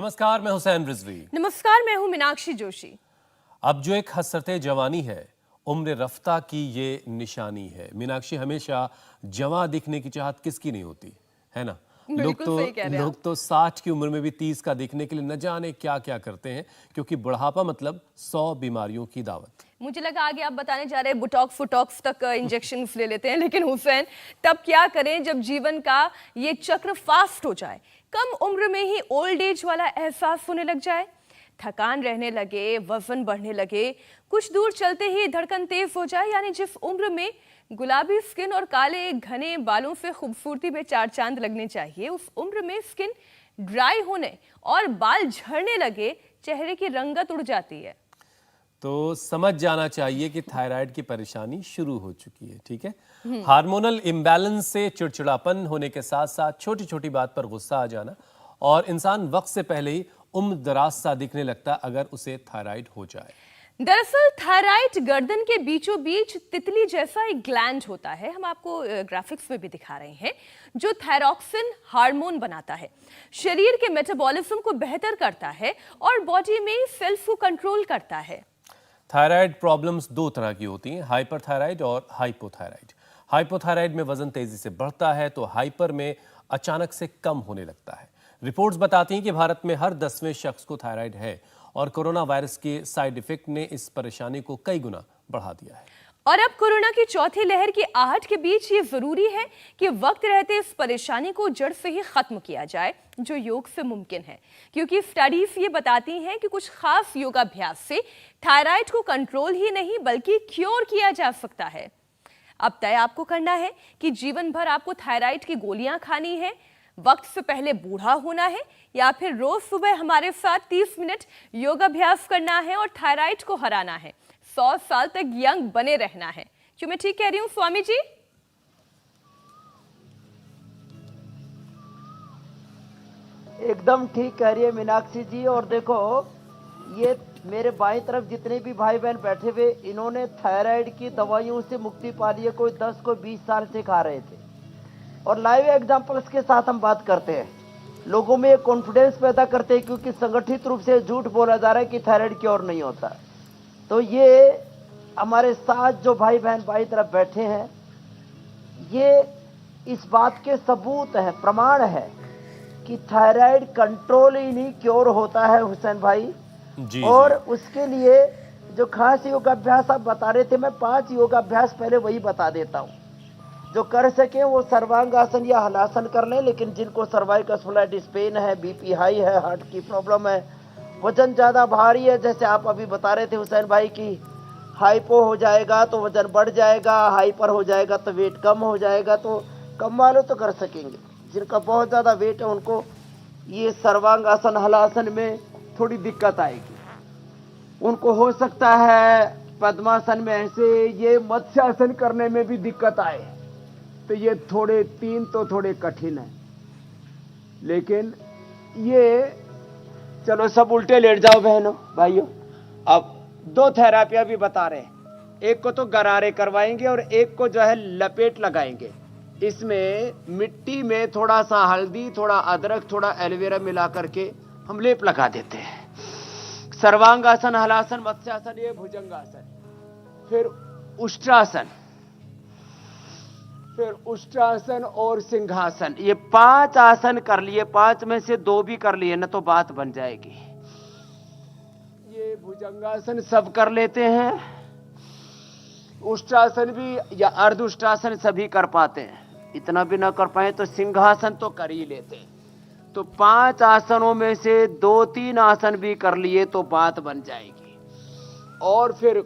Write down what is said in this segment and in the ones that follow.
नमस्कार, मैं हुसैन रिजवी। नमस्कार, मैं हूं मीनाक्षी जोशी। अब जो एक हसरते जवानी है, उम्र रफ्ता की ये निशानी है। मीनाक्षी, हमेशा जवां दिखने की चाहत किसकी नहीं होती, है ना? बिल्कुल सही कह रहे हैं आप। लोग तो 60 की उम्र में भी 30 का दिखने के लिए न जाने क्या क्या करते हैं, क्योंकि बुढ़ापा मतलब 100 बीमारियों की दावत। मुझे लगा आगे आप बताने जा रहे हैं बुटॉक्स फुटॉक्स तक इंजेक्शन ले लेते हैं, लेकिन हुसैन तब क्या करें जब जीवन का ये चक्र फास्ट हो जाए, कम उम्र में ही ओल्ड एज वाला एहसास होने लग जाए, थकान रहने लगे, वजन बढ़ने लगे, कुछ दूर चलते ही धड़कन तेज हो जाए। यानी जिस उम्र में गुलाबी स्किन और काले घने बालों से खूबसूरती में चार चांद लगने चाहिए, उस उम्र में स्किन ड्राई होने और बाल झड़ने लगे, चेहरे की रंगत उड़ जाती है। तो समझ जाना चाहिए कि थायराइड की परेशानी शुरू हो चुकी है। ठीक है, हार्मोनल इम्बैलेंस से चिड़चिड़ापन होने के साथ साथ छोटी छोटी बात पर गुस्सा आ जाना, और इंसान वक्त से पहले ही उम्र दराज सा दिखने लगता अगर उसे थायराइड हो जाए। दरअसल थायराइड गर्दन के बीचों बीच तितली जैसा एक ग्लैंड होता है, हम आपको ग्राफिक्स में भी दिखा रहे हैं, जो थायरॉक्सिन हार्मोन बनाता है, शरीर के मेटाबॉलिज्म को बेहतर करता है और बॉडी में सेल्स को कंट्रोल करता है। थायराइड प्रॉब्लम्स दो तरह की होती हैं, हाइपरथायराइड और हाइपोथायराइड। हाइपोथायराइड में वजन तेजी से बढ़ता है, तो हाइपर में अचानक से कम होने लगता है। रिपोर्ट्स बताती हैं कि भारत में हर 10वें शख्स को थायराइड है, और कोरोना वायरस के साइड इफेक्ट ने इस परेशानी को कई गुना बढ़ा दिया है। और अब कोरोना की चौथी लहर की आहट के बीच ये जरूरी है कि वक्त रहते इस परेशानी को जड़ से ही खत्म किया जाए, जो योग से मुमकिन है, क्योंकि स्टडीज ये बताती हैं कि कुछ खास योगाभ्यास से थायराइड को कंट्रोल ही नहीं बल्कि क्योर किया जा सकता है। अब तय आपको करना है कि जीवन भर आपको थायराइड की गोलियां खानी है, वक्त से पहले बूढ़ा होना है, या फिर रोज सुबह हमारे साथ 30 मिनट योगाभ्यास करना है और थायराइड को हराना है, 100 साल तक यंग बने रहना है। क्यों मैं ठीक कह रही हूँ स्वामी जी? एकदम ठीक कह रही है मीनाक्षी जी। और देखो, ये मेरे बाईं तरफ जितने भी भाई बहन बैठे हुए, इन्होंने थायराइड की दवाइयों से मुक्ति पा ली है। कोई 10 को 20 साल से खा रहे थे, और लाइव एग्जांपल्स के साथ हम बात करते हैं, लोगों में एक कॉन्फिडेंस पैदा करते हैं, क्योंकि संगठित रूप से झूठ बोला जा रहा है कि थायराइड क्योर नहीं होता। तो ये हमारे साथ जो भाई बहन बाईं तरफ बैठे हैं, ये इस बात के सबूत है, प्रमाण है कि थायराइड कंट्रोल ही नहीं क्योर होता है हुसैन भाई। जी, और उसके लिए जो खास योगाभ्यास आप बता रहे थे, मैं 5 योगाभ्यास पहले वही बता देता हूँ। जो कर सके वो सर्वांगासन या हलासन कर लें, लेकिन जिनको सर्वाइकल स्पॉन्डिलाइटिस पेन है, बीपी हाई है, हार्ट की प्रॉब्लम है, वजन ज़्यादा भारी है, जैसे आप अभी बता रहे थे हुसैन भाई की हाइपो हो जाएगा तो वजन बढ़ जाएगा, हाइपर हो जाएगा तो वेट कम हो जाएगा, तो कम वाले तो कर सकेंगे। जिनका बहुत ज़्यादा वेट है उनको ये सर्वांगासन हलासन में थोड़ी दिक्कत आएगी। उनको हो सकता है पद्मासन में ऐसे ये मत्स्यासन करने में भी दिक्कत आए, तो ये थोड़े 3 तो थोड़े कठिन है। लेकिन ये चलो सब उल्टे लेट जाओ बहनों भाइयों। अब 2 थेरापियां भी बता रहे हैं, एक को तो गरारे करवाएंगे और एक को जो है लपेट लगाएंगे। इसमें मिट्टी में थोड़ा सा हल्दी, थोड़ा अदरक, थोड़ा एलोवेरा मिला करके हम लेप लगा देते हैं। सर्वांगासन, हलासन, मत्स्यासन, ये भुजंगासन, फिर उष्ट्रासन, फिर उष्ट्रासन और सिंहासन, ये 5 आसन कर लिए। 5 में से 2 भी कर लिए ना तो बात बन जाएगी। ये भुजंगासन सब कर लेते हैं, उष्ट्रासन भी या अर्ध उष्ट्रासन सभी कर पाते हैं, इतना भी ना कर पाए तो सिंहासन तो कर ही लेते हैं। तो 5 आसनों में से 2-3 आसन भी कर लिए तो बात बन जाएगी। और फिर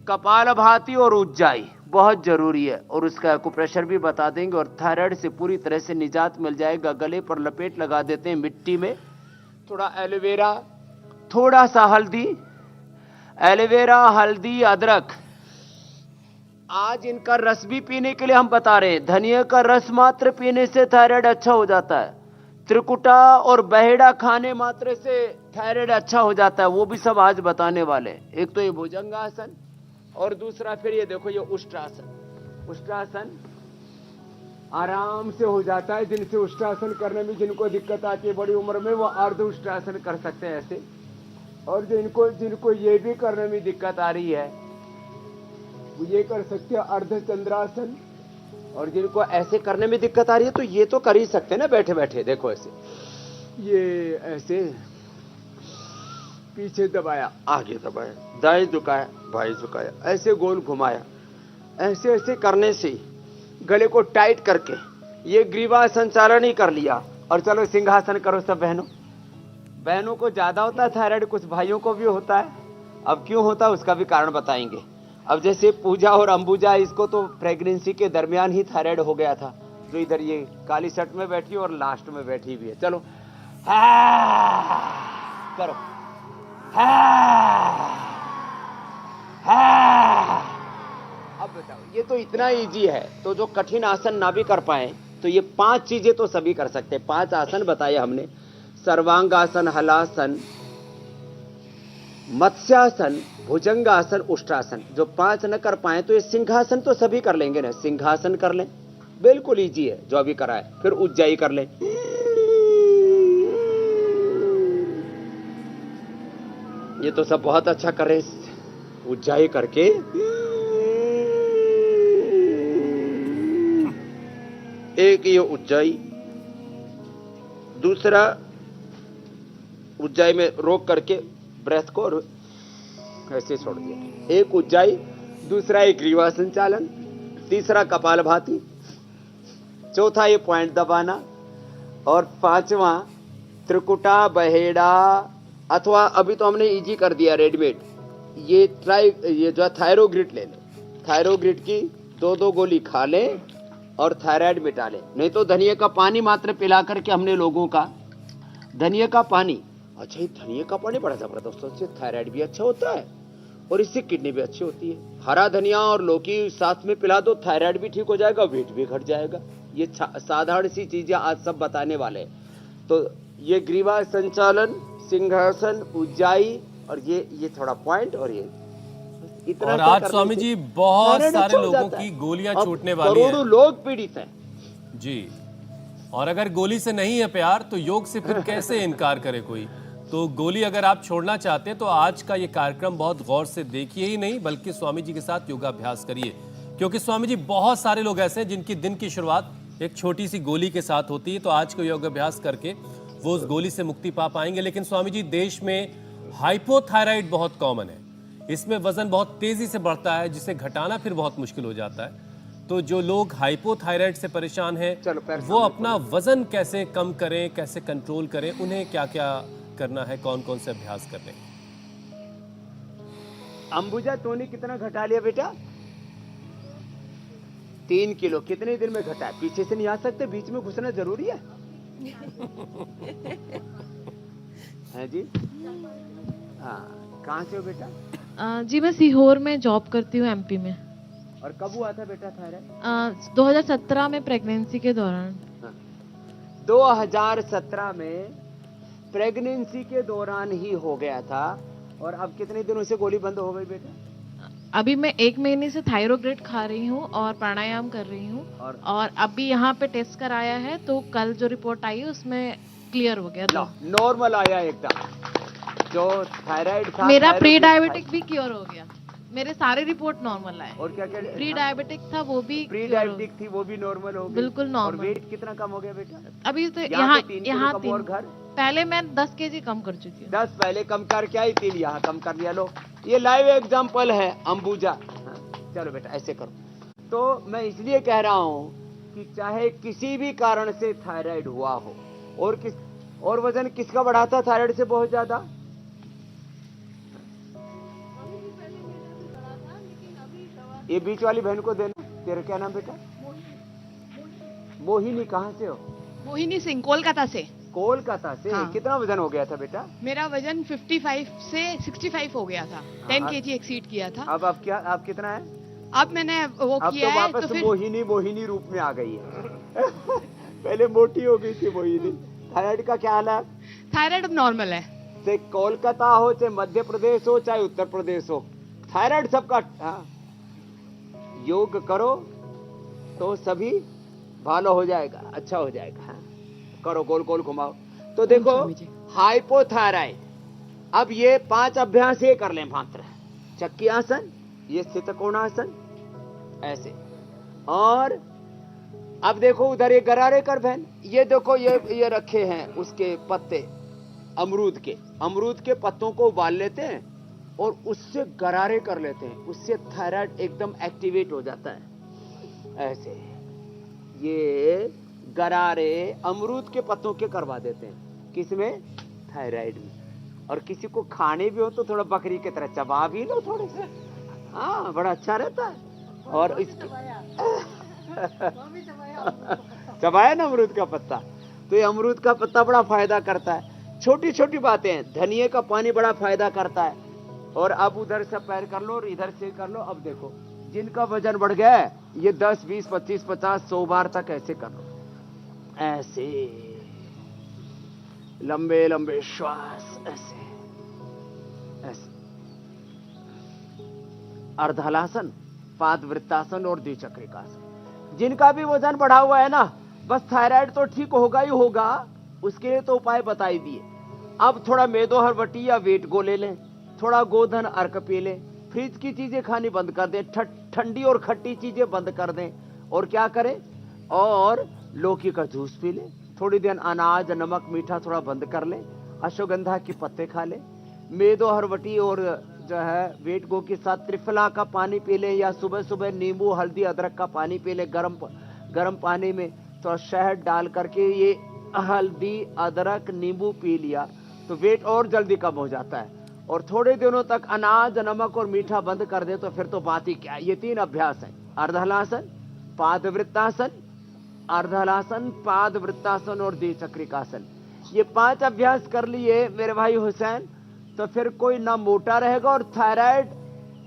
कपालभाति और उज्जाई बहुत जरूरी है, और उसका एक्यूप्रेशर भी बता देंगे। और थायराइड से पूरी तरह से निजात मिल जाएगा। गले पर लपेट लगा देते हैं मिट्टी में, थोड़ा एलोवेरा, थोड़ा सा हल्दी, एलोवेरा, हल्दी, अदरक। आज इनका रस भी पीने के लिए हम बता रहे हैं। धनिया का रस मात्र पीने से थायराइड अच्छा हो जाता है। त्रिकुटा और बहेड़ा खाने मात्र से थायराइड अच्छा हो जाता है, वो भी सब आज बताने वाले। एक तो ये भुजंगासन, और दूसरा फिर ये देखो ये उष्ट्रासन। उष्ट्रासन आराम से हो जाता है। जिनसे उष्ट्रासन करने में जिनको दिक्कत आती है बड़ी उम्र में, वो अर्ध उष्ट्रासन कर सकते हैं ऐसे। और जिनको ये भी करने में दिक्कत आ रही है वो ये कर सकते हैं अर्ध चंद्रासन। और जिनको ऐसे करने में दिक्कत आ रही है तो ये तो कर ही सकते हैं ना बैठे बैठे। देखो ऐसे, ये ऐसे पीछे दबाया, आगे दबाया, दाएं झुकाया, बाएं झुकाया, ऐसे गोल घुमाया। ऐसे ऐसे करने से गले को टाइट करके ये ग्रीवा संचालन ही कर लिया। और चलो सिंहासन करो सब बहनों। बहनों को ज्यादा होता है थायराइड, कुछ भाइयों को भी होता है। अब क्यों होता है उसका भी कारण बताएंगे। अब जैसे पूजा और अंबुजा, इसको तो प्रेगनेंसी के दरमियान ही थायराइड हो गया था, जो इधर ये काली शर्ट में बैठी और लास्ट में बैठी भी है। चलो करो, अब बताओ, ये तो इतना इजी है। तो जो कठिन आसन ना भी कर पाए तो ये 5 चीजें तो सभी कर सकते हैं। 5 आसन बताए हमने, सर्वांगासन, हलासन, मत्स्यासन, भुजंगासन, उष्ट्रासन। जो 5 न कर पाए तो ये सिंहासन तो सभी कर लेंगे ना। सिंहासन कर लें, बिल्कुल इजी है जो अभी कराए। फिर उज्जाई कर लें, ये तो सब बहुत अच्छा कर रहे हैं। उज्जाई करके एक ये उज्जाई, दूसरा उज्जाई में रोक करके ब्रेथ को ऐसे छोड़ दिया। एक उज्जाई, दूसरा एक ग्रीवा संचालन, तीसरा कपालभाति, चौथा ये पॉइंट दबाना, और 5वां त्रिकुटा बहेड़ा, अथवा अभी तो हमने इजी कर दिया रेडीमेड, ये जो है थायरोग्रिड ले लो। थायरोग्रिड की 2-2 गोली खा लें और थायराइड मिटा लें। नहीं तो धनिया का पानी मात्र पिला करके हमने लोगों का, धनिया का पानी, अच्छा ये धनिया का पानी बड़ा जबरदस्त है, इससे थायराइड भी अच्छा होता है और इससे किडनी भी अच्छी होती है। हरा धनिया और लौकी साथ में पिला दो, थायराइड भी ठीक हो जाएगा, वेट भी घट जाएगा। ये साधारण सी चीजें आज सब बताने वाले हैं। तो ये ग्रीवा संचालन, सिंहासन, उज्जाई, और ये थोड़ा पॉइंट, और ये इतना। और आज स्वामी जी बहुत सारे लोगों की गोलियां छूटने वाली हैं। करोड़ों लोग पीड़ित हैं जी। और अगर गोली से नहीं है प्यार तो योग से फिर कैसे इनकार करे कोई। तो गोली अगर आप छोड़ना चाहते हैं तो आज का ये कार्यक्रम बहुत गौर से देखिए ही नहीं, बल्कि स्वामी जी के साथ योगाभ्यास करिए। क्योंकि स्वामी जी बहुत सारे लोग ऐसे हैं जिनकी दिन की शुरुआत एक छोटी सी गोली के साथ होती है। तो आज को योगाभ्यास करके वो उस गोली से मुक्ति पा पाएंगे। लेकिन स्वामी जी, देश में हाइपोथायराइड बहुत कॉमन है। इसमें वजन बहुत तेजी से बढ़ता है, जिसे घटाना फिर बहुत मुश्किल हो जाता है। तो जो लोग हाइपोथायराइड से परेशान हैं, वो अपना वजन कैसे कम करें, कैसे कंट्रोल करें, उन्हें क्या क्या करना है, कौन कौन से अभ्यास करने हैं? अंबुजा तूने कितना घटा लिया बेटा? 3 किलो। कितने दिन में घटा? पीछे से नहीं आ सकते, बीच में घुसना जरूरी है। है जी? हाँ, कहाँ से हो बेटा? जी मैं सीहोर में जॉब करती हूँ, एमपी में। और कब हुआ था बेटा थायराइड? 2017 में प्रेगनेंसी के दौरान। 2017 में प्रेगनेंसी के दौरान ही हो गया था। और अब कितने दिनों से गोली बंद हो गई बेटा? अभी मैं 1 महीने से थायरोग्रिड खा रही हूँ और प्राणायाम कर रही हूँ। और अभी यहाँ पे टेस्ट कराया है तो कल जो रिपोर्ट आई है उसमें क्लियर हो गया। नॉर्मल आया एकदम। जो थायराइड था, मेरा प्री डायबिटिक भी क्योर हो गया। मेरे सारे रिपोर्ट नॉर्मल आए। और क्या क्या? प्री डायबिटिक था वो भी, प्री डायबिटिक थी वो भी नॉर्मल हो गई। बिल्कुल नॉर्मल। और वेट कितना कम हो गया बेटा? अभी तो यहाँ 3 और घर पहले मैं 10 केजी कम कर चुकी हूँ। 10 पहले कम करके आई, 3 यहाँ कम कर लिया। लो, ये लाइव एग्जांपल है अंबुजा। चलो बेटा ऐसे करो। तो मैं इसलिए कह रहा हूँ कि चाहे किसी भी कारण से थायराइड हुआ हो, और वजन किसका बढ़ाता थायराइड से बहुत ज्यादा? ये बीच वाली बहन को देना। तेरा क्या नाम बेटा? मोहिनी। कहाँ से हो? मोहिनी सिंह, कोलकाता से। कोलकाता से। हाँ। कितना वजन हो गया था बेटा? मेरा वजन 55 से 65 हो गया था। 10 केजी एक्सीड किया था। अब क्या, अब कितना है? अब मैंने वो अब किया तो है वापस तो फिर मोहिनी रूप में आ गई है। पहले मोटी हो गई थी मोहिनी। थायराइड का क्या हाल है? थायराइड अब नॉर्मल है। चाहे कोलकाता हो, चाहे मध्य प्रदेश हो, चाहे उत्तर प्रदेश हो, थायराइड सबका। योग करो तो सभी भालो हो जाएगा, अच्छा हो जाएगा। हाँ? करो, गोल गोल घुमाओ। तो देखो हाइपोथायराइड। अब ये 5 अभ्यास ये कर लें मात्र। चक्की आसन, ये स्थित कोणासन, ऐसे। और अब देखो उधर ये गरारे कर बहन, ये देखो ये रखे हैं उसके पत्ते अमरूद के पत्तों को उबाल लेते हैं और उससे गरारे कर लेते हैं, उससे थायराइड एकदम एक्टिवेट हो जाता है। ऐसे ये गरारे अमरूद के पत्तों के करवा देते हैं, किसमें? थायराइड में। और किसी को खाने भी हो तो थोड़ा बकरी की तरह चबा भी लो थोड़े से, हाँ बड़ा अच्छा रहता है। और इसके चबाया ना अमरूद का पत्ता, तो ये अमरूद का पत्ता बड़ा फायदा करता है। छोटी छोटी बातें हैं। धनिये का पानी बड़ा फायदा करता है। और अब उधर से पैर कर लो और इधर से कर लो। अब देखो जिनका वजन बढ़ गया है, ये 10, 20, 25, 50, 100 बार तक ऐसे कर लो। ऐसे लंबे लंबे श्वास, ऐसे ऐसे। अर्धहलासन, पादवृत्तासन और द्विचक्रिकासन। जिनका भी वजन बढ़ा हुआ है ना, बस थायराइड तो ठीक होगा ही होगा, उसके लिए तो उपाय बता ही दिए। अब थोड़ा मेदोहरवटी या वेट गो ले लें, थोड़ा गोधन अर्क पी लें, फ्रिज की चीजें खानी बंद कर दें, ठंडी और खट्टी चीजें बंद कर दें। और क्या करें? और लौकी का जूस पी लें, थोड़ी देर अनाज, नमक, मीठा थोड़ा बंद कर लें, अश्वगंधा के पत्ते खा लें, मेदोहरवटी और जो है वेट गो के साथ त्रिफला का पानी पी लें, या सुबह सुबह नींबू, हल्दी, अदरक का पानी पी लें। गर्म पानी में थोड़ा शहद डाल करके ये हल्दी, अदरक, नींबू पी लिया तो वेट और जल्दी कम हो जाता है। और थोड़े दिनों तक अनाज, नमक और मीठा बंद कर दे तो फिर तो बात ही क्या है। ये 3 अभ्यास हैं, अर्धहलासन, पादवृत्तासन, अर्धहलासन, पादवृत्तासन और द्विचक्रिकासन। ये 5 अभ्यास कर लिए मेरे भाई हुसैन, तो फिर कोई ना मोटा रहेगा और थायराइड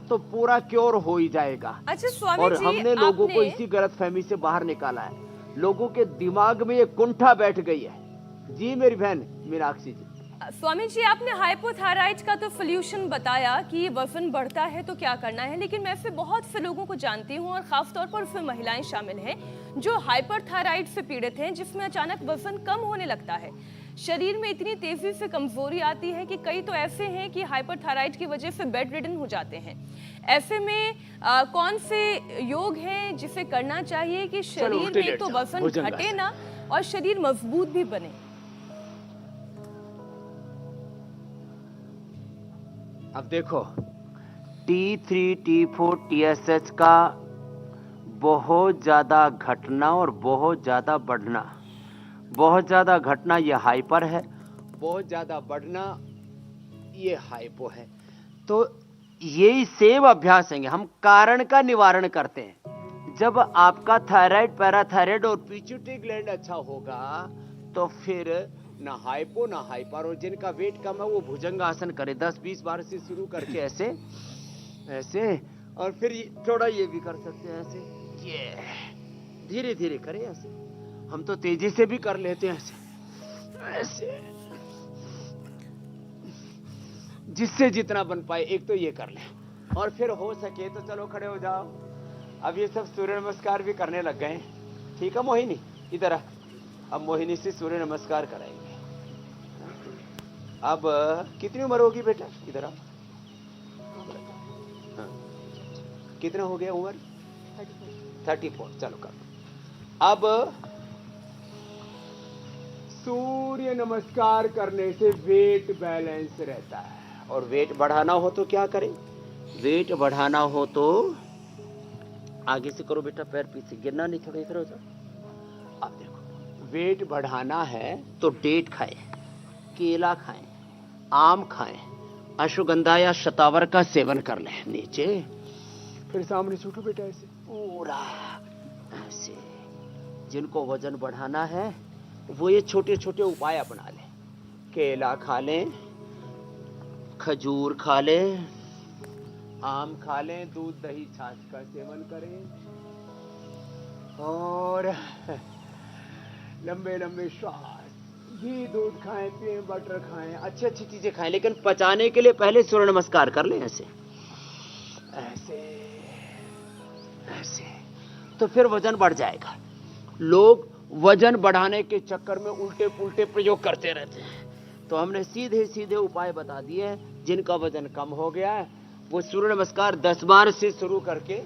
तो पूरा क्योर हो ही जाएगा। अच्छा स्वामी और जी, हमने लोगों को इसी गलतफहमी से बाहर निकाला है। लोगों के दिमाग में ये कुंठा बैठ गई है। जी मेरी बहन मीनाक्षी जी। स्वामी जी, आपने हाइपोथायराइड का तो सोल्यूशन बताया कि ये वजन बढ़ता है तो क्या करना है, लेकिन मैं फिर बहुत से लोगों को जानती हूँ और खास तौर पर उसमें महिलाएं शामिल हैं जो हाइपरथायराइड से पीड़ित हैं, जिसमें अचानक वजन कम होने लगता है, शरीर में इतनी तेजी से कमजोरी आती है कि कई तो ऐसे हैं कि हाइपरथायराइड की वजह से बेड रिडन हो जाते हैं। ऐसे में कौन से योग हैं जिसे करना चाहिए कि शरीर में तो वजन घटे ना और शरीर मजबूत भी बने? अब देखो T3, T4, TSH का बहुत ज्यादा घटना और बहुत ज्यादा बढ़ना। बहुत ज्यादा घटना ये हाइपर है, बहुत ज्यादा बढ़ना ये हाइपो है। तो ये सेम अभ्यास है, हम कारण का निवारण करते हैं। जब आपका थायराइड, पैराथायराइड और पिट्यूटरी ग्लैंड अच्छा होगा तो फिर ना हाइपो ना हाइपर। और जिनका वेट कम है वो भुजंग आसन करे, 10-20 बार से शुरू करके ऐसे ऐसे, और फिर थोड़ा ये भी कर सकते हैं ऐसे, ये धीरे धीरे करें ऐसे। हम तो तेजी से भी कर लेते हैं ऐसे ऐसे, जिससे जितना बन पाए। एक तो ये कर ले, और फिर हो सके तो चलो खड़े हो जाओ। अब ये सब सूर्य नमस्कार भी करने लग गए। ठीक है मोहिनी, इधर आ। अब मोहिनी से सूर्य नमस्कार कराएंगे। अब कितनी उम्र होगी बेटा? इधर आ। हाँ। कितना हो गया उम्र? 34। चलो कर। अब सूर्य नमस्कार करने से वेट बैलेंस रहता है। और वेट बढ़ाना हो तो क्या करें? वेट बढ़ाना हो तो आगे से करो बेटा, पैर पीछे, गिरना नहीं, थोड़ा इधर हो जाओ। अब देखो वेट बढ़ाना है तो डेट खाएं, केला खाएं, आम खाएं, अश्वगंधा या शतावर का सेवन कर लें। नीचे फिर सामने छूटो बेटा, ऐसे पूरा ऐसे। जिनको वजन बढ़ाना है वो ये छोटे छोटे उपाय अपना लें। केला खा लें, खजूर खा लें, आम खा लें, दूध दही छाछ का सेवन करें, और लंबे लंबे श्वास, घी दूध खाएं, पिएं, बटर खाएं, अच्छी अच्छी चीजें खाएं। लेकिन पचाने के लिए पहले सूर्य नमस्कार कर लें ऐसे ऐसे ऐसे, तो फिर वजन बढ़ जाएगा। लोग वजन बढ़ाने के चक्कर में उल्टे पुल्टे प्रयोग करते रहते हैं। तो हमने सीधे सीधे उपाय बता दिए हैं। जिनका वजन कम हो गया है वो सूर्य नमस्कार 10 बार से शुरू करके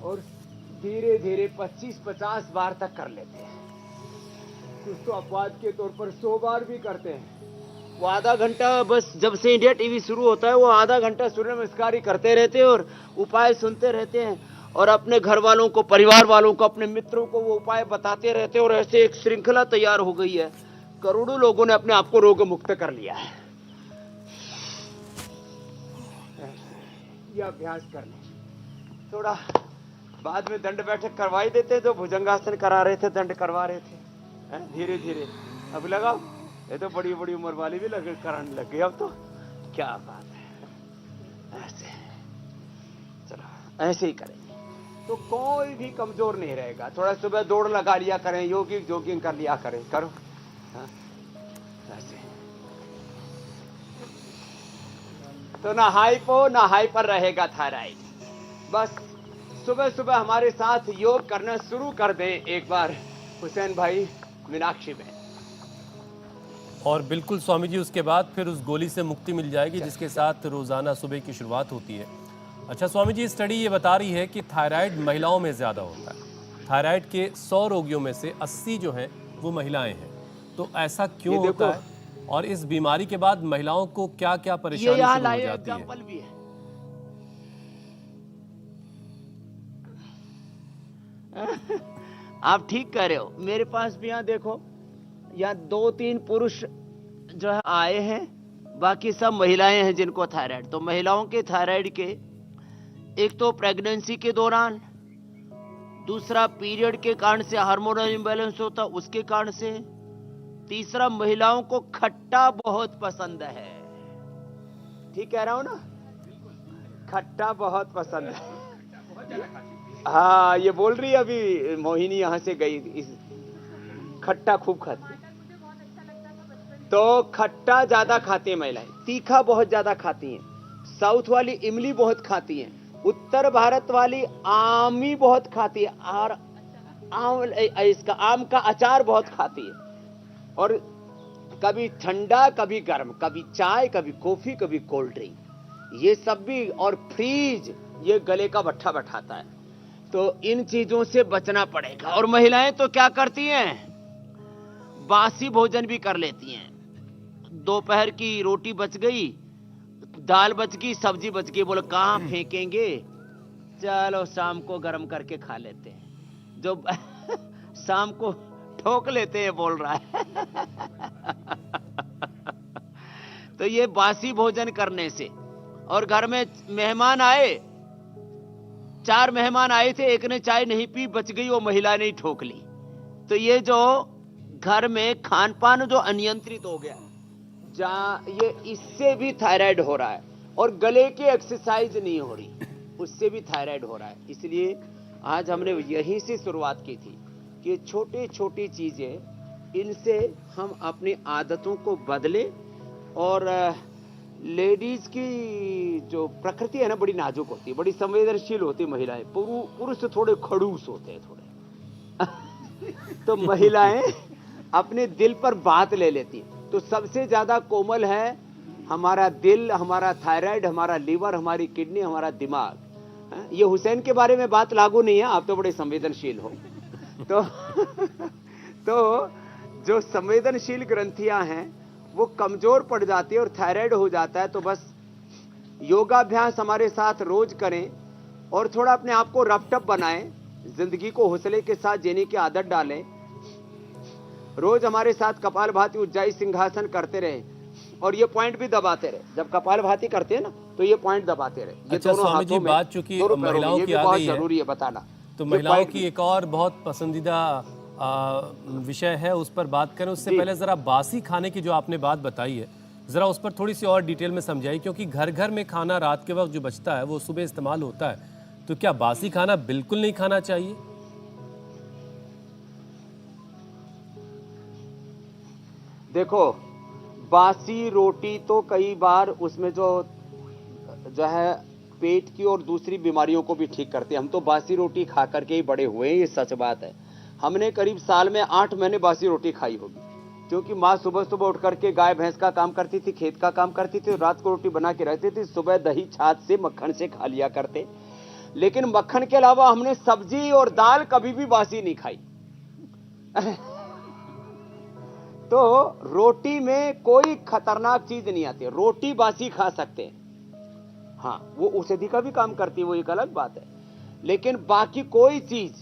और धीरे धीरे 25-50 बार तक कर लेते हैं। कुछ तो अपवाद के तौर पर 100 बार भी करते हैं। वो आधा घंटा, बस जब से इंडिया टीवी शुरू होता है वो आधा घंटा सूर्य नमस्कार ही करते रहते हैं और उपाय सुनते रहते हैं और अपने घर वालों को, परिवार वालों को, अपने मित्रों को वो उपाय बताते रहते हैं और ऐसे एक श्रृंखला तैयार हो गई है। करोड़ों लोगों ने अपने आप को रोग मुक्त कर लिया है। ये अभ्यास कर लें। थोड़ा बाद में दंड बैठक करवा ही देते, जो भुजंगासन करा रहे थे दंड करवा रहे थे, धीरे धीरे अब लगाओ। ये तो बड़ी बड़ी उम्र वाली भी कराने लग गए अब तो। क्या बात है। ऐसे चलो ऐसे ही करेंगे तो कोई भी कमजोर नहीं रहेगा। थोड़ा सुबह दौड़ लगा लिया करें, योगिक जॉगिंग कर लिया करें, करो। हाँ, ऐसे तो ना हाइपो ना हाइपर रहेगा थायराइड। बस सुबह सुबह हमारे साथ योग करना शुरू कर दें एक बार हुसैन भाई, मीनाक्षी बहन। और बिल्कुल स्वामी जी, उसके बाद फिर उस गोली से मुक्ति मिल जाएगी जिसके साथ रोजाना सुबह की शुरुआत होती है। अच्छा स्वामी जी, स्टडी ये बता रही है कि थायराइड महिलाओं में ज़्यादा होता है। थायराइड के 100 रोगियों में से 80 जो हैं वो महिलाएं हैं। तो ऐसा क्यों होता है और इस बीमारी के बाद महिलाओं को क्या क्या परेशानी शुरू हो जाती है? एग्जाम्पल भी है। आप ठीक कह रहे हो। मेरे पास भी यहाँ देखो, यहाँ 2-3 पुरुष जो है आए हैं, बाकी सब महिलाएं हैं जिनको थायराइड। तो महिलाओं के थायराइड के एक तो प्रेगनेंसी के दौरान, दूसरा पीरियड के कारण से हार्मोनल इम्बैलेंस होता उसके कारण से, तीसरा महिलाओं को खट्टा बहुत पसंद है। ठीक कह रहा हूं ना? खट्टा बहुत पसंद है। हाँ, ये बोल रही है अभी मोहिनी यहां से गई, इस खट्टा खूब खाती। तो खट्टा ज्यादा खाती है महिलाएं, तीखा बहुत ज्यादा खाती हैं, साउथ वाली इमली बहुत खाती हैं, उत्तर भारत वाली आमी बहुत खाती है और इसका आम का अचार बहुत खाती है। और कभी ठंडा कभी गर्म, कभी चाय कभी कॉफी कभी कोल्ड ड्रिंक, ये सब भी, और फ्रीज ये गले का बट्ठा बैठाता है। तो इन चीजों से बचना पड़ेगा। और महिलाएं तो क्या करती हैं, बासी भोजन भी कर लेती हैं। दोपहर की रोटी बच गई, दाल बच गई, सब्जी बच गई, बोलो कहां फेंकेंगे, चलो शाम को गर्म करके खा लेते हैं। जो शाम को ठोक लेते हैं बोल रहा है। तो ये बासी भोजन करने से, और घर में मेहमान आए, 4 मेहमान आए थे, एक ने चाय नहीं पी, बच गई, वो महिला ने ठोक ली। तो ये जो घर में खान पान जो अनियंत्रित हो गया, जहां ये इससे भी थायराइड हो रहा है। और गले की एक्सरसाइज नहीं हो रही, उससे भी थायराइड हो रहा है। इसलिए आज हमने यहीं से शुरुआत की थी कि छोटी छोटी चीजें, इनसे हम अपनी आदतों को बदलें। और लेडीज की जो प्रकृति है ना, बड़ी नाजुक होती है, बड़ी संवेदनशील होती है महिलाएं। पुरुष थोड़े खड़ूस होते हैं थोड़े। तो महिलाएं अपने दिल पर बात ले लेती हैं। तो सबसे ज्यादा कोमल है हमारा दिल, हमारा थायराइड, हमारा लीवर, हमारी किडनी, हमारा दिमाग। ये हुसैन के बारे में बात लागू नहीं है, आप तो बड़े संवेदनशील हो। तो जो संवेदनशील ग्रंथियां हैं वो कमजोर पड़ जाती है और थायराइड हो जाता है। तो बस योगाभ्यास हमारे साथ रोज करें और थोड़ा अपने आप को रपटप बनाएं, जिंदगी को हौसले के साथ जीने की आदत डालें। रोज हमारे साथ कपालभाति, उज्जाई सिंहासन करते रहे और ये पॉइंट भी दबाते रहे। जब कपालभाति करते हैं ना, तो ये पॉइंट दबाते रहे। ये अच्छा स्वामी जी, बात चूंकि महिलाओं की आ गई है, जरूरी है बताना। तो महिलाओं की एक और बहुत पसंदीदा विषय है, उस पर बात करें। उससे पहले जरा बासी खाने की जो आपने बात बताई है, जरा उस पर थोड़ी सी और डिटेल में समझाइए। क्योंकि घर घर में खाना रात के वक्त जो बचता है वो सुबह इस्तेमाल होता है, तो क्या बासी खाना बिल्कुल नहीं खाना चाहिए? देखो, बासी रोटी तो कई बार उसमें जो है पेट की और दूसरी बीमारियों को भी ठीक करती है। हम तो बासी रोटी खा करके ही बड़े हुए हैं, ये सच बात है। हमने करीब साल में 8 महीने बासी रोटी खाई होगी, क्योंकि माँ सुबह सुबह उठ करके गाय भैंस का काम करती थी, खेत का काम करती थी, रात को रोटी बना के रखती थी, सुबह दही छाछ से मक्खन से खा लिया करते। लेकिन मक्खन के अलावा हमने सब्जी और दाल कभी भी बासी नहीं खाई। तो रोटी में कोई खतरनाक चीज नहीं आती, रोटी बासी खा सकते हैं। हाँ, वो औषधि का भी काम करती है, वो एक अलग बात है। लेकिन बाकी कोई चीज,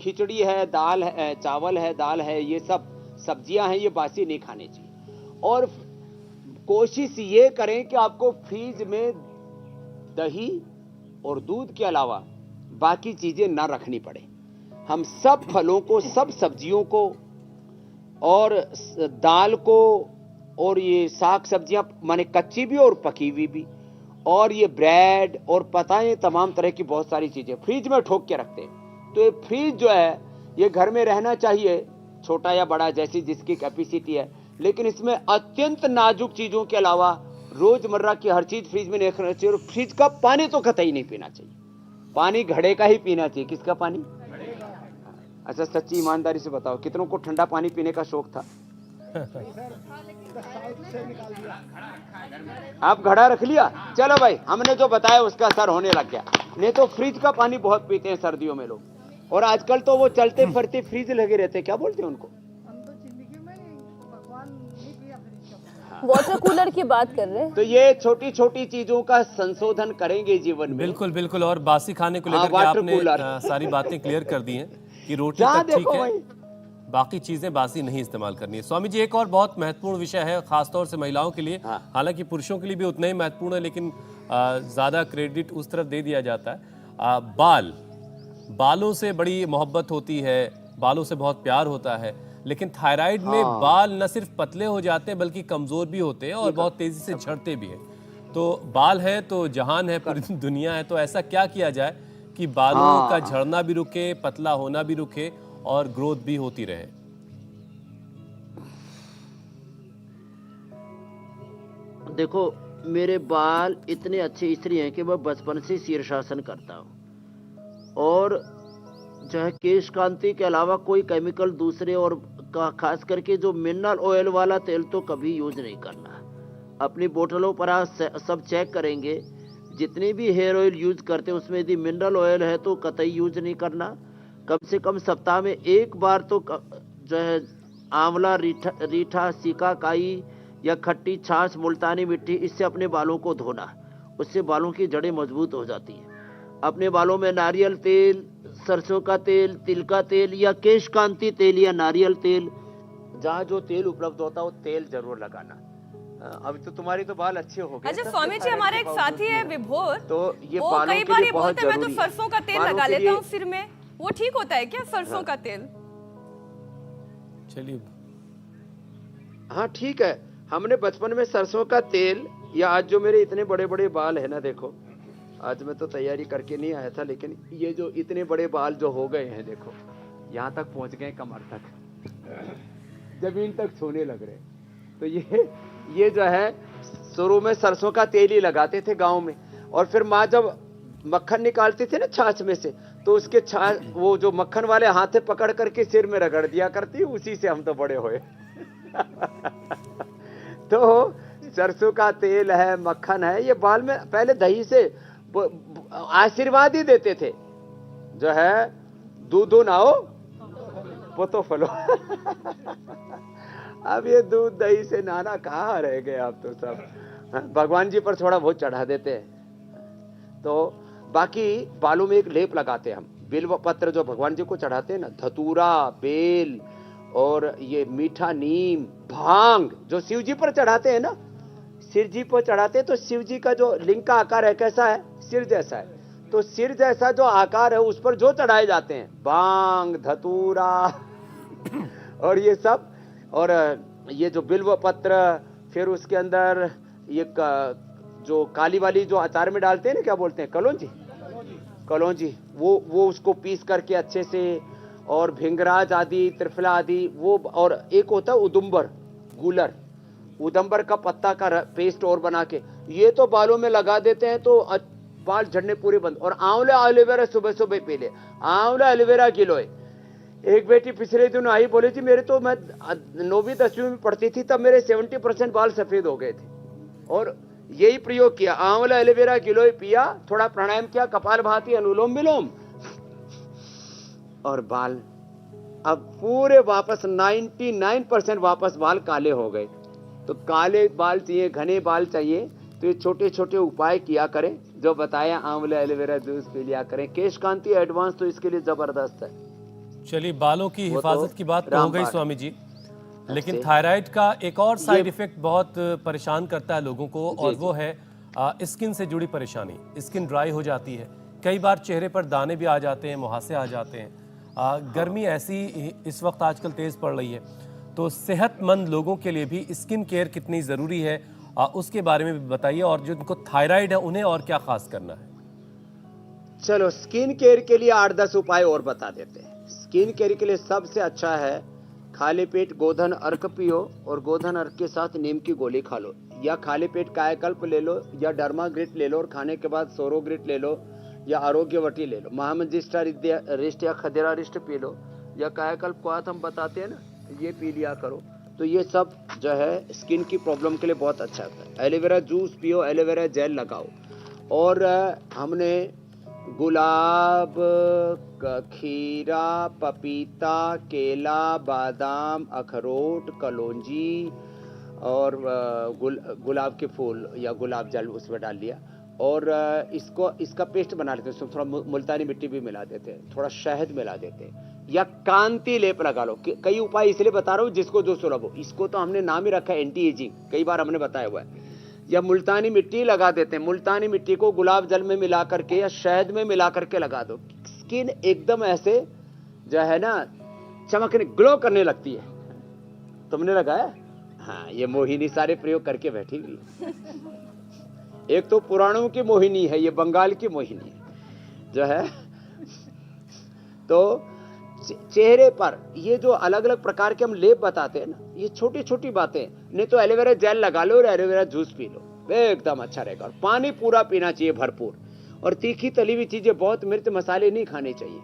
खिचड़ी है, दाल है, चावल है, दाल है, ये सब सब्जियां हैं, ये बासी नहीं खानी चाहिए। और कोशिश ये करें कि आपको फ्रीज में दही और दूध के अलावा बाकी चीजें ना रखनी पड़े। हम सब फलों को, सब सब्जियों को और दाल को और ये साग सब्जियां माने कच्ची भी और पकी हुई भी, और ये ब्रेड और पता है तमाम तरह की बहुत सारी चीजें फ्रिज में ठोक के रखते हैं। तो ये फ्रिज जो है ये घर में रहना चाहिए, छोटा या बड़ा जैसी जिसकी कैपेसिटी है, लेकिन इसमें अत्यंत नाजुक चीजों के अलावा रोजमर्रा की हर चीज फ्रिज में नहीं रखना चाहिए। और फ्रिज का पानी तो कतई नहीं पीना चाहिए, पानी घड़े का ही पीना चाहिए। किसका पानी? अच्छा, सच्ची ईमानदारी से बताओ, कितनों को ठंडा पानी पीने का शौक था? आप घड़ा रख लिया, चलो भाई, हमने जो बताया उसका असर होने लग गया। नहीं तो फ्रिज का पानी बहुत पीते हैं सर्दियों में लोग, और आजकल तो वो चलते फिरते फ्रिज लगे रहते, क्या बोलते हैं उनको? वाटर कूलर की बात कर रहे हैं। तो ये छोटी छोटी चीजों का संशोधन करेंगे जीवन में। बिल्कुल बिल्कुल। और बासी खाने को लेकर के वाटर आपने कूलर। सारी बातें क्लियर कर दी हैं कि रोटी जहाँ तक ठीक देखो है, भाई। बाकी चीजें बासी नहीं इस्तेमाल करनी है। स्वामी जी, एक और बहुत महत्वपूर्ण विषय है खासतौर से महिलाओं के लिए, हाँ। हालांकि पुरुषों के लिए भी उतना ही महत्वपूर्ण है, लेकिन ज्यादा क्रेडिट उस तरफ दे दिया जाता है। बालों से बड़ी मोहब्बत होती है, बालों से बहुत प्यार होता है, लेकिन थायराइड में बाल न सिर्फ पतले हो जाते हैं बल्कि कमजोर भी होते हैं और बहुत तेजी से झड़ते भी हैं। तो बाल है तो जहान है, पूरी दुनिया है। तो ऐसा क्या किया जाए कि बालों का झड़ना भी रुके, पतला होना भी रुके और ग्रोथ भी होती रहे? देखो, मेरे बाल इतने अच्छे इसलिए हैं कि मैं बचपन से शीर्षासन करता हूँ, और जो है केश कांति के अलावा कोई केमिकल दूसरे, और खास करके जो मिनरल ऑयल वाला तेल तो कभी यूज नहीं करना। अपनी बोतलों पर आप सब चेक करेंगे, जितनी भी हेयर ऑयल यूज करते हैं उसमें यदि मिनरल ऑयल है तो कतई यूज नहीं करना। कम से कम सप्ताह में एक बार तो जो है आंवला, रीठा, सिकाकाई या खट्टी छाछ, मुल्तानी मिट्टी, इससे अपने बालों को धोना, उससे बालों की जड़ें मजबूत हो जाती हैं। अपने बालों में नारियल तेल, सरसों का तेल, तिल का तेल या केश कांति तेल या नारियल तेल, जहाँ जो तेल उपलब्ध होता है वो तेल जरूर लगाना। अभी तो तुम्हारी तो बाल अच्छे हो गए। अच्छा स्वामी जी, हमारे एक साथी है विभोर, तो ये वो बालों कई के बार लिए ये बहुत बोलते हैं मैं तो जरूरी है। सरसों का तेल बालों लगा के लेता लिए- हूँ सिर में, वो ठीक होता है क्या सरसों का तेल? चलिए, हाँ ठीक है। हमने बचपन में सरसों का तेल, या आज जो मेरे इतने बड़े बड़े बाल है ना, देखो आज मैं तो तैयारी करके नहीं आया था, लेकिन ये जो इतने बड़े बाल जो हो गए हैं, देखो यहाँ तक पहुँच गए, कमर तक, जमीन तक छूने लग रहे। तो ये जो है शुरू में सरसों का तेल ही लगाते थे गांव में, और फिर माँ जब मक्खन निकालती थी ना छाछ में से, तो उसके छाछ, वो जो मक्खन वाले हाथे पकड़ करके सिर में रगड़ दिया करती, उसी से हम तो बड़े हुए। तो सरसों का तेल है, मक्खन है, ये बाल में पहले दही से आशीर्वाद ही देते थे, जो है दूधो नाओ पोतो फलो। अब ये दूध दही से नाना कहाँ रह गए आप तो सब। भगवान जी पर थोड़ा बहुत चढ़ा देते हैं। तो बाकी बालों में एक लेप लगाते हैं हम, बिल्व पत्र जो भगवान जी को चढ़ाते हैं ना, धतूरा, बेल और ये मीठा नीम, भांग जो शिव जी पर चढ़ाते हैं ना, सिर जी पर चढ़ाते हैं। तो शिव जी का जो लिंग का आकार है कैसा है? सिर जैसा है। तो सिर जैसा जो आकार है उस पर जो चढ़ाए जाते हैं, भांग, धतूरा और ये सब, और ये जो बिल्व पत्र, फिर उसके अंदर ये जो काली वाली जो अचार में डालते हैं ना, क्या बोलते हैं, कलौंजी, कलौंजी, वो उसको पीस करके अच्छे से, और भिंगराज आदि, त्रिफला आदि, वो, और एक होता है उदुम्बर, गूलर, उदम्बर का पत्ता का पेस्ट और बना के ये तो बालों में लगा देते हैं, तो बाल झड़ने पूरे बंद। और आंवला एलोवेरा सुबह सुबह पी ले, आंवला एलोवेरा गिलोय, एक बेटी पिछले दिन आई, बोली थी मेरे तो, मैं 9वीं 10वीं में पढ़ती थी तब मेरे 70% बाल सफेद हो गए थे। और यही प्रयोग किया, आंवला एलोवेरा गिलोय पिया, थोड़ा प्राणायाम किया, कपालभाति अनुलोम विलोम, और बाल अब पूरे वापस 99% वापस बाल काले हो गए। तो काले बाल चाहिए, घने बाल चाहिए, तो ये छोटे छोटे उपाय किया करें जो बताया, आंवला एलोवेरा जूस पी लिया करें। केश कांति एडवांस तो इसके लिए जबरदस्त है। चलिए, बालों की वो हिफाजत तो की बात तो हो गई रामबाण। स्वामी जी, लेकिन ऐसे। थायराइड का एक और साइड इफेक्ट बहुत परेशान करता है लोगों को, और वो है स्किन से जुड़ी परेशानी। स्किन ड्राई हो जाती है, कई बार चेहरे पर दाने भी आ जाते हैं, मुहासे आ जाते हैं। गर्मी ऐसी इस वक्त आजकल तेज पड़ रही है, तो सेहतमंद लोगों के लिए भी स्किन केयर कितनी ज़रूरी है उसके बारे में भी बताइए, और जो जिनको थायराइड है उन्हें और क्या खास करना है। चलो, स्किन केयर के लिए 8-10 उपाय और बता देते हैं। स्किन केयर के लिए सबसे अच्छा है खाली पेट गोधन अर्क पियो, और गोधन अर्क के साथ नीम की गोली खा लो, या खाली पेट कायाकल्प ले लो, या डर्माग्रिट ले लो, और खाने के बाद सोरोग्रिट ले लो, या आरोग्यवटी ले लो, महामंजिष्ठा रिष्ट या खदेरा रिष्ट पी लो, या कायाकल्प को हम बताते हैं ना, ये पी लिया करो। तो ये सब जो है स्किन की प्रॉब्लम के लिए बहुत अच्छा होता है। एलोवेरा जूस पियो, एलोवेरा जेल लगाओ, और हमने गुलाब, खीरा, पपीता, केला, बादाम, अखरोट, कलौंजी, और गुलाब के फूल या गुलाब जल उसमें डाल लिया, और इसका पेस्ट बना लेते हैं। उसमें थोड़ा मुल्तानी मिट्टी भी मिला देते हैं, थोड़ा शहद मिला देते हैं, या कांति लेप लगा लो। कई उपाय इसलिए बता रहा हूँ जिसको जो सुलभ हो। इसको तो हमने नाम ही रखा है एंटी एजिंग, कई बार हमने बताया हुआ है। या मुल्तानी मिट्टी लगा देते हैं, मुल्तानी मिट्टी को गुलाब जल में मिला करके या शहद में मिला करके लगा दो, स्किन एकदम ऐसे जो है ना चमकने, ग्लो करने लगती है। तुमने लगाया? हाँ, ये मोहिनी सारे प्रयोग करके बैठी हुई है। एक तो पुराणों की मोहिनी है, ये बंगाल की मोहिनी है जो है। तो चेहरे पर ये जो अलग अलग प्रकार के हम लेप बताते हैं ना, ये छोटी छोटी बातें, नहीं तो एलोवेरा जेल लगा लो और एलोवेरा जूस पी लो, एकदम अच्छा रहेगा। और पानी पूरा पीना चाहिए भरपूर, और तीखी तली हुई चीजें, बहुत मिर्च मसाले नहीं खाने चाहिए।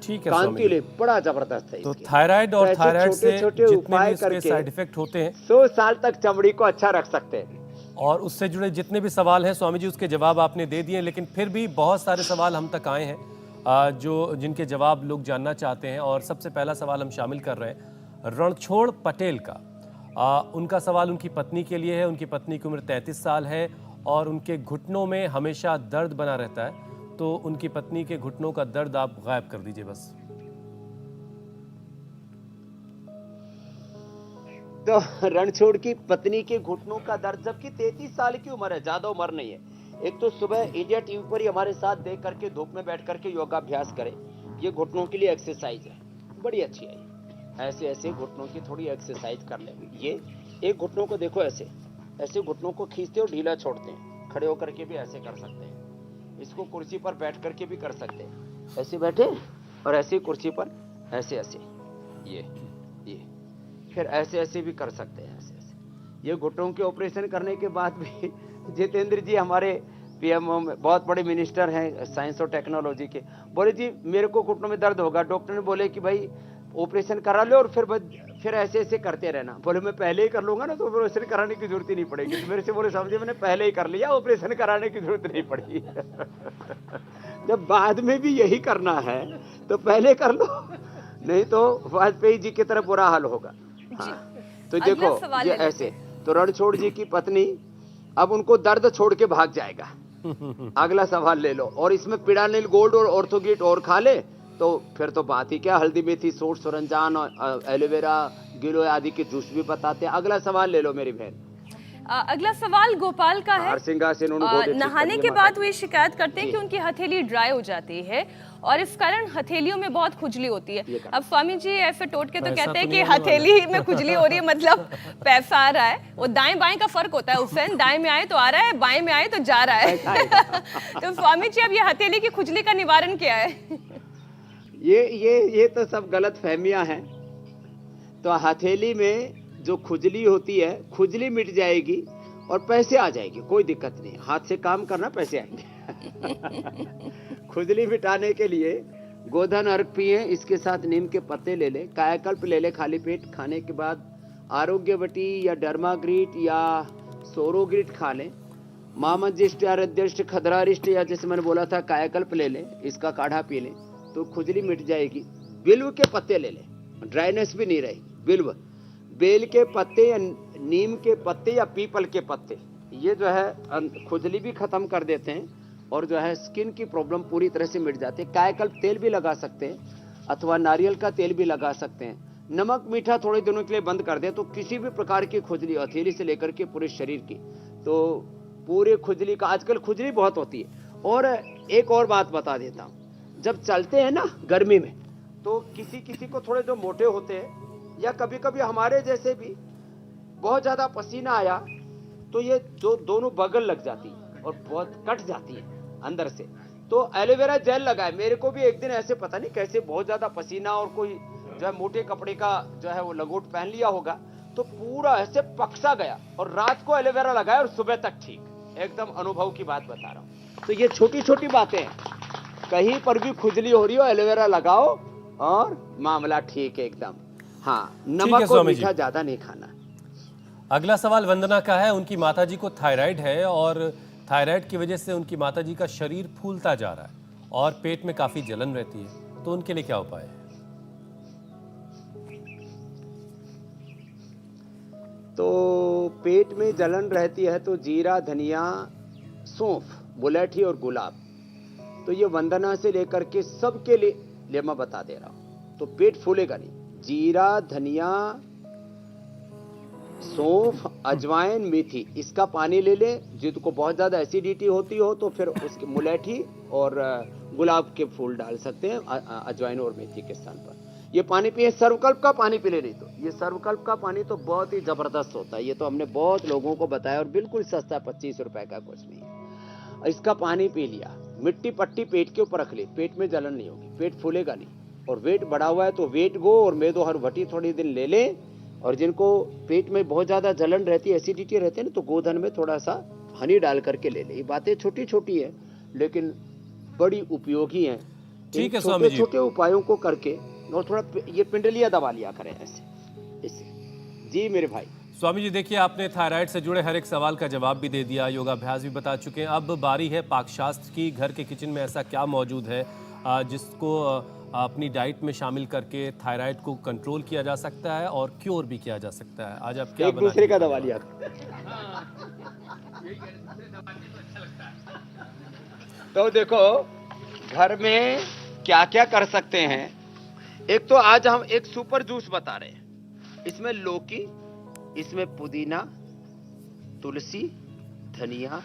ठीक है, कांति लेप बड़ा जबरदस्त है। तो थायराइड और थायराइड से छोटे जितने उपाय भी इसके करके साइड इफेक्ट होते हैं, 100 साल तक चमड़ी को अच्छा रख सकते हैं। और उससे जुड़े जितने भी सवाल हैं स्वामी जी, उसके जवाब आपने दे दिए, लेकिन फिर भी बहुत सारे सवाल हम तक आए हैं जिनके जवाब लोग जानना चाहते हैं। और सबसे पहला सवाल हम शामिल कर रहे हैं रणछोड़ पटेल का। उनका सवाल उनकी पत्नी के लिए है। उनकी पत्नी की उम्र 33 साल है और उनके घुटनों में हमेशा दर्द बना रहता है। तो उनकी पत्नी के घुटनों का दर्द आप गायब कर दीजिए बस। तो रणछोड़ की पत्नी के घुटनों का दर्द, जबकि 33 साल की उम्र है, ज्यादा उम्र नहीं है। एक तो सुबह इंडिया टीवी पर ही हमारे साथ देख करके धूप में बैठ करके योगाभ्यास करें, ये घुटनों के लिए एक्सरसाइज है, बड़ी अच्छी है। ऐसे ऐसे घुटनों की थोड़ी एक्सरसाइज कर लें। ये एक घुटनों को देखो, ऐसे ऐसे घुटनों को खींचते और ढीला छोड़ते हैं, खड़े होकर के भी ऐसे कर सकते हैं। इसको कुर्सी पर बैठ करके भी कर सकते हैं, ऐसे बैठे और ऐसे कुर्सी पर ऐसे ऐसे, ये फिर ऐसे ऐसे भी कर सकते हैं, ऐसे ऐसे। ये घुटनों के ऑपरेशन करने के बाद भी जितेंद्र जी हमारे पीएमओ में बहुत बड़े मिनिस्टर हैं साइंस और टेक्नोलॉजी के, बोले जी मेरे को घुटनों में दर्द होगा, डॉक्टर ने बोले कि भाई ऑपरेशन करा लो और फिर ऐसे ऐसे करते रहना। बोले मैं पहले ही कर लूंगा ना तो ऑपरेशन कराने की जरूरत ही नहीं पड़ेगी। तो मेरे से बोले समझे मैंने पहले ही कर लिया, ऑपरेशन कराने की जरूरत नहीं पड़ी। जब बाद में भी यही करना है तो पहले कर लो, नहीं तो वाजपेयी जी की तरह बुरा हाल होगा। हाँ, तो देखो ये ऐसे। तो रणछोड़ जी की पत्नी अब उनको दर्द छोड़ के भाग जाएगा। अगला सवाल ले लो, और इसमें पिडानिल गोल्ड और ऑर्थोगेट और खा ले तो फिर तो बात ही क्या। हल्दी मेथी सोट सरंजान और एलोवेरा गिलोय आदि के जूस भी बताते हैं। अगला सवाल ले लो मेरी बहन। अगला सवाल गोपाल का है। नहाने के बाद वो ये शिकायत करते हैं कि उनकी हथेली ड्राई हो जाती है और इस कारण हथेलियों में बहुत खुजली होती है। अब स्वामी जी ऐसे टोट के तो कहते हैं कि हथेली में खुजली हो रही है, मतलब पैसा आ रहा है। वो दाएं बाएं का फर्क होता है हुसैन, दाएं में आए तो आ रहा है, बाएं में आए तो जा रहा है। तो स्वामी जी अब ये हथेली की खुजली का निवारण क्या है? ये तो सब गलत फहमियां हैं। तो हथेली में जो खुजली होती है, खुजली मिट जाएगी और पैसे आ जाएगी, कोई दिक्कत नहीं। हाथ से काम करना, पैसे आएंगे। खुजली मिटाने के लिए गोधन अर्घ पिए, इसके साथ नीम के पत्ते ले ले, कायाकल्प ले ले खाली पेट, खाने के बाद आरोग्यवटी या डर्माग्रीट या सोरोग्रीट खा ले, मामज्यष्ट या हृदयष्ट खदरारिष्ट या जैसे मैंने बोला था कायाकल्प ले ले, इसका काढ़ा पी ले तो खुजली मिट जाएगी। बिल्व के पत्ते ले ले, ड्राइनेस भी नहीं रहेगी। बिल्व, बेल के पत्ते या नीम के पत्ते या पीपल के पत्ते, ये जो है खुजली भी खत्म कर देते हैं और जो है स्किन की प्रॉब्लम पूरी तरह से मिट जाती है। कायाकल्प तेल भी लगा सकते हैं अथवा नारियल का तेल भी लगा सकते हैं। नमक मीठा थोड़े दिनों के लिए बंद कर दे तो किसी भी प्रकार की खुजली, हथेली से लेकर के पूरे शरीर की, तो पूरे खुजली का, आजकल खुजली बहुत होती है। और एक और बात बता देता हूँ, जब चलते हैं ना गर्मी में तो किसी किसी को थोड़े जो मोटे होते हैं या कभी कभी हमारे जैसे भी बहुत ज्यादा पसीना आया तो ये जो दोनों बगल लग जाती है और बहुत कट जाती है अंदर से, तो एलोवेरा जेल लगाए। मेरे को भी एक दिन ऐसे पता नहीं कैसे बहुत ज्यादा पसीना और कोई जो है मोटे कपड़े का जो है वो लगोट पहन लिया होगा तो पूरा ऐसे पकसा गया और रात को एलोवेरा लगाया और सुबह तक ठीक, एकदम अनुभव की बात बता रहा हूँ। तो ये छोटी छोटी बातें हैं, कहीं पर भी खुजली हो रही हो एलोवेरा लगाओ और मामला ठीक है एकदम। हाँ, नमक और मीठा ज्यादा नहीं खाना। अगला सवाल वंदना का है। उनकी माताजी को थायराइड है और थायराइड की वजह से उनकी माताजी का शरीर फूलता जा रहा है और पेट में काफी जलन रहती है, तो उनके लिए क्या उपाय है? तो पेट में जलन रहती है तो जीरा, धनिया, सौंफ, मुलेठी और गुलाब, तो ये वंदना से लेकर के सबके लिए मैं बता दे रहा हूं, तो पेट फूलेगा नहीं। जीरा, धनिया, सौंफ, अजवाइन, मेथी, इसका पानी ले ले। जिनको बहुत ज्यादा एसिडिटी होती हो तो फिर उसके मुलेठी और गुलाब के फूल डाल सकते हैं अजवाइन और मेथी के स्थान पर। ये पानी पिए। सर्वकल्प का पानी पी ले, नहीं तो ये सर्वकल्प का पानी तो बहुत ही जबरदस्त होता है, ये तो हमने बहुत लोगों को बताया और बिल्कुल सस्ता, 25 रुपए का कुछ नहीं है। इसका पानी पी लिया, मिट्टी पट्टी पेट के ऊपर रख ली, पेट में जलन नहीं होगी, पेट फूलेगा नहीं। और वेट बढ़ा हुआ है तो वेट गो और मेदो हर भट्टी थोड़ी दिन ले ले। और जिनको पेट में बहुत ज्यादा जलन रहती है, एसिडिटी रहती है ना, तो गोधन में थोड़ा सा हनी डाल करके ले ले। ये बातें छोटी छोटी है लेकिन बड़ी उपयोगी हैं। ठीक है स्वामी जी, छोटे उपायों को करके और थोड़ा ये पिंडलिया दबा लिया करें ऐसे इससे। जी मेरे भाई। स्वामी जी देखिए, आपने थायराइड से जुड़े हर एक सवाल का जवाब भी दे दिया, योगाभ्यास भी बता चुके हैं। अब बारी है पाकशास्त्र की। घर के किचन में ऐसा क्या मौजूद है जिसको अपनी डाइट में शामिल करके थायराइड को कंट्रोल किया जा सकता है और क्योर भी किया जा सकता है? आज आप क्या एक दूसरे का दबा लिया। तो देखो घर में क्या क्या कर सकते हैं। एक तो आज हम एक सुपर जूस बता रहे हैं। इसमें लौकी, इसमें पुदीना, तुलसी, धनिया,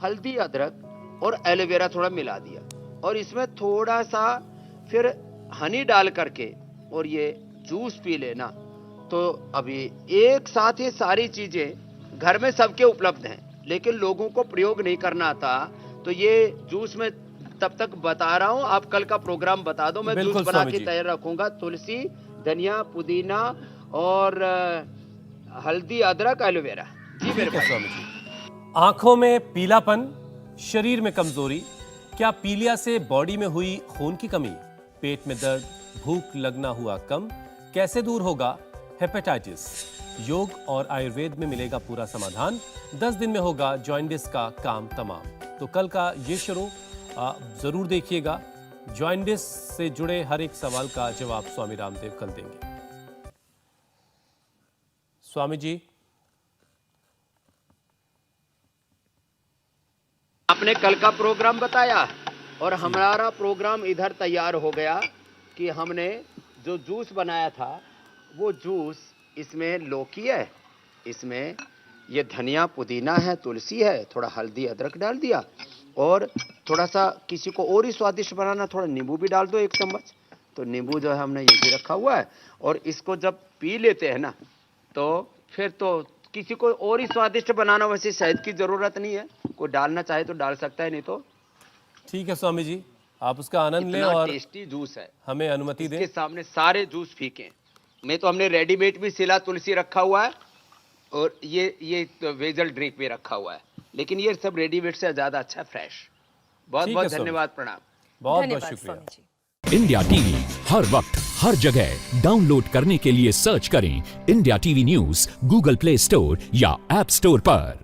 हल्दी, अदरक और एलोवेरा थोड़ा मिला दिया और इसमें थोड़ा सा फिर हनी डाल करके और ये जूस पी लेना। तो अभी एक साथ ये सारी चीजें घर में सबके उपलब्ध हैं लेकिन लोगों को प्रयोग नहीं करना आता। तो ये जूस में तब तक बता रहा हूं, आप कल का प्रोग्राम बता दो, मैं जूस बना के तैयार रखूंगा। तुलसी, धनिया, पुदीना और हल्दी, अदरक, एलोवेरा। जी मेरे भाई। स्वामी जी, आंखों में पीलापन, शरीर में कमजोरी, क्या पीलिया से बॉडी में हुई खून की कमी, पेट में दर्द, भूख लगना हुआ कम, कैसे दूर होगा हेपेटाइटिस? योग और आयुर्वेद में मिलेगा पूरा समाधान। 10 दिन में होगा जॉइंडिस का काम तमाम। तो कल का ये शुरू जरूर देखिएगा। जॉइंडिस से जुड़े हर एक सवाल का जवाब स्वामी रामदेव कल देंगे। स्वामी जी, आपने कल का प्रोग्राम बताया और हमारा प्रोग्राम इधर तैयार हो गया कि हमने जो जूस बनाया था वो जूस, इसमें लौकी है, इसमें ये धनिया, पुदीना है, तुलसी है, थोड़ा हल्दी, अदरक डाल दिया और थोड़ा सा किसी को और ही स्वादिष्ट बनाना थोड़ा नींबू भी डाल दो 1 चम्मच। तो नींबू जो है हमने ये भी रखा हुआ है और इसको जब पी लेते हैं ना तो फिर तो किसी को और ही स्वादिष्ट बनाना, वैसे शहद की जरूरत नहीं है, कोई डालना चाहे तो डाल सकता है, नहीं तो ठीक है स्वामी जी, आप उसका आनंद लें और टेस्टी जूस है, हमें अनुमति दें। इसके सामने सारे जूस फीके। मैं तो हमने रेडीमेड भी सिला तुलसी रखा हुआ है और ये तो वेजल ड्रिंक भी रखा हुआ है, लेकिन ये सब रेडीमेड से ज्यादा अच्छा फ्रेश। बहुत बहुत धन्यवाद, प्रणाम। बहुत बहुत शुक्रिया। इंडिया टीवी हर वक्त हर जगह डाउनलोड करने के लिए सर्च करें India TV news Google play store या ऐप स्टोर पर।